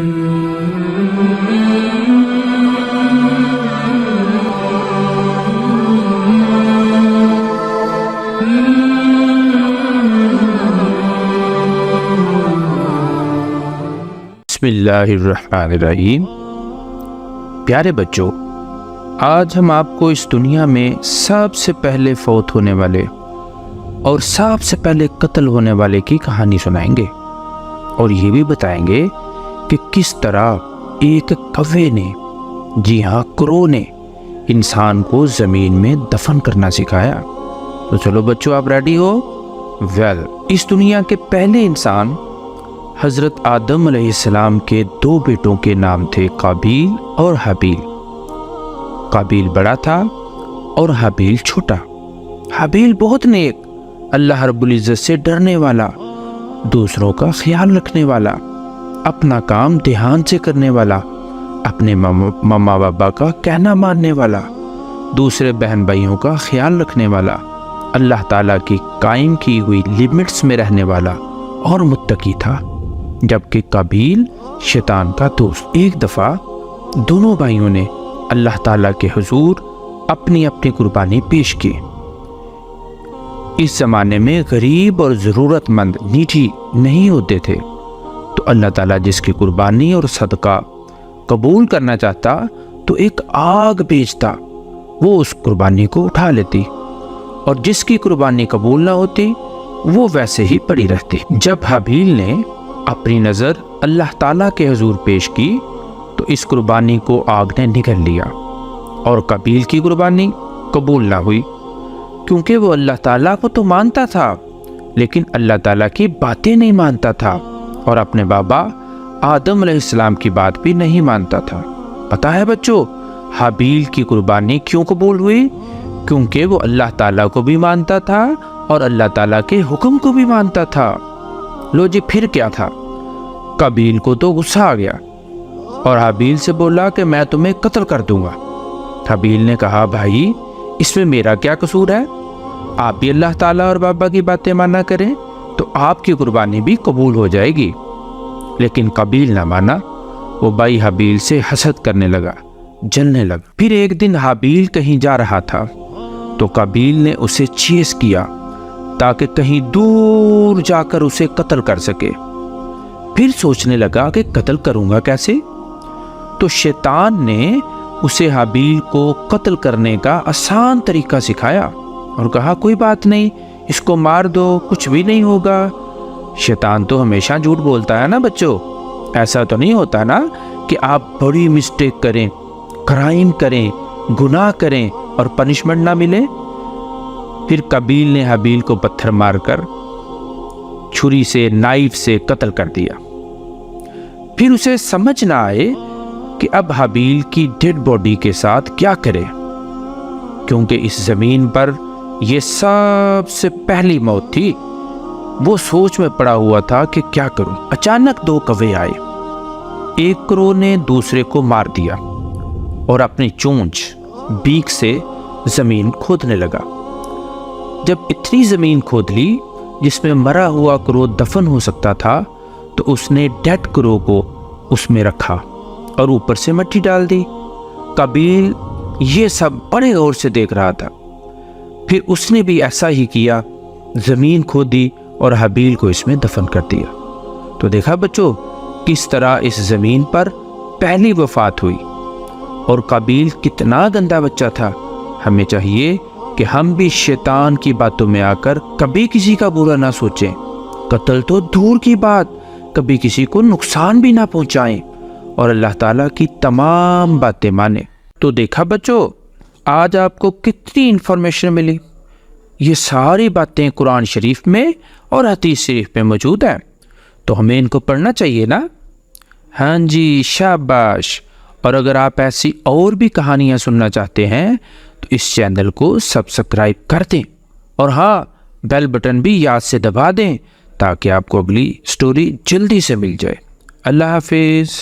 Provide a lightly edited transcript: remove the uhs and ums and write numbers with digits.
بسم اللہ الرحمن الرحیم۔ پیارے بچوں، آج ہم آپ کو اس دنیا میں سب سے پہلے فوت ہونے والے اور سب سے پہلے قتل ہونے والے کی کہانی سنائیں گے، اور یہ بھی بتائیں گے کہ کس طرح ایک کوے نے، جی ہاں کرو نے، انسان کو زمین میں دفن کرنا سکھایا۔ تو چلو بچوں، آپ ریڈی ہو؟ اس دنیا کے پہلے انسان حضرت آدم علیہ السلام کے دو بیٹوں کے نام تھے، قابیل اور حابیل۔ قابیل بڑا تھا اور حابیل چھوٹا۔ حابیل بہت نیک، اللہ رب العزت سے ڈرنے والا، دوسروں کا خیال رکھنے والا، اپنا کام دھیان سے کرنے والا، اپنے ماما بابا کا کہنا ماننے والا، دوسرے بہن بھائیوں کا خیال رکھنے والا، اللہ تعالیٰ کی قائم کی ہوئی لیمٹس میں رہنے والا اور متقی تھا۔ جبکہ قابیل شیطان کا دوست۔ ایک دفعہ دونوں بھائیوں نے اللہ تعالیٰ کے حضور اپنی اپنی قربانی پیش کی۔ اس زمانے میں غریب اور ضرورت مند نیچی نہیں ہوتے تھے، تو اللہ تعالیٰ جس کی قربانی اور صدقہ قبول کرنا چاہتا تو ایک آگ بھیجتا، وہ اس قربانی کو اٹھا لیتی، اور جس کی قربانی قبول نہ ہوتی وہ ویسے ہی پڑی رہتی۔ جب حابیل نے اپنی نظر اللہ تعالیٰ کے حضور پیش کی تو اس قربانی کو آگ نے نگل لیا، اور قابیل کی قربانی قبول نہ ہوئی، کیونکہ وہ اللہ تعالیٰ کو تو مانتا تھا لیکن اللہ تعالیٰ کی باتیں نہیں مانتا تھا، اور اپنے بابا آدم علیہ السلام کی بات بھی نہیں مانتا تھا۔ پتہ ہے بچوں، حابیل کی قربانی کیوں قبول ہوئی؟ کیونکہ وہ اللہ تعالیٰ کو بھی مانتا تھا اور اللہ تعالیٰ کے حکم کو بھی مانتا تھا۔ لو جی، پھر کیا تھا؟ قابیل کو تو غصہ آ گیا اور حابیل سے بولا کہ میں تمہیں قتل کر دوں گا۔ حابیل نے کہا، بھائی اس میں میرا کیا قصور ہے؟ آپ بھی اللہ تعالیٰ اور بابا کی باتیں مانا کریں تو آپ کی قربانی بھی قبول ہو جائے گی۔ لیکن قابیل نہ مانا، وہ بھائی حابیل سے حسد کرنے لگا، جلنے لگا۔ پھر ایک دن حابیل کہیں جا رہا تھا تو قابیل نے اسے چیز کیا تاکہ کہیں دور جا کر اسے قتل کر سکے۔ پھر سوچنے لگا کہ قتل کروں گا کیسے؟ تو شیطان نے اسے حابیل کو قتل کرنے کا آسان طریقہ سکھایا اور کہا، کوئی بات نہیں، اس کو مار دو، کچھ بھی نہیں ہوگا۔ شیطان تو ہمیشہ جھوٹ بولتا ہے نا بچوں۔ ایسا تو نہیں ہوتا نا کہ آپ بڑی مسٹیک کریں، کرائم کریں، گناہ کریں اور پنشمنٹ نہ ملے۔ پھر قابیل نے حابیل کو پتھر مار کر چھری سے، نائف سے قتل کر دیا۔ پھر اسے سمجھ نہ آئے کہ اب حابیل کی ڈیڈ باڈی کے ساتھ کیا کرے، کیونکہ اس زمین پر یہ سب سے پہلی موت تھی۔ وہ سوچ میں پڑا ہوا تھا کہ کیا کروں۔ اچانک دو کوے آئے، ایک کرو نے دوسرے کو مار دیا اور اپنی چونچ، بیک سے زمین کھودنے لگا۔ جب اتنی زمین کھود لی جس میں مرا ہوا کرو دفن ہو سکتا تھا تو اس نے ڈیڈ کرو کو اس میں رکھا اور اوپر سے مٹی ڈال دی۔ قابیل یہ سب بڑے غور سے دیکھ رہا تھا۔ پھر اس نے بھی ایسا ہی کیا، زمین کھودی اور حابیل کو اس میں دفن کر دیا۔ تو دیکھا بچوں کس طرح اس زمین پر پہلی وفات ہوئی، اور قابیل کتنا گندا بچہ تھا۔ ہمیں چاہیے کہ ہم بھی شیطان کی باتوں میں آ کر کبھی کسی کا برا نہ سوچیں، قتل تو دور کی بات، کبھی کسی کو نقصان بھی نہ پہنچائیں، اور اللہ تعالیٰ کی تمام باتیں مانیں۔ تو دیکھا بچوں، آج آپ کو کتنی انفارمیشن ملی۔ یہ ساری باتیں قرآن شریف میں اور حدیث شریف میں موجود ہیں، تو ہمیں ان کو پڑھنا چاہیے نا۔ ہاں جی، شاباش۔ اور اگر آپ ایسی اور بھی کہانیاں سننا چاہتے ہیں تو اس چینل کو سبسکرائب کر دیں، اور ہاں، بیل بٹن بھی یاد سے دبا دیں تاکہ آپ کو اگلی سٹوری جلدی سے مل جائے۔ اللہ حافظ۔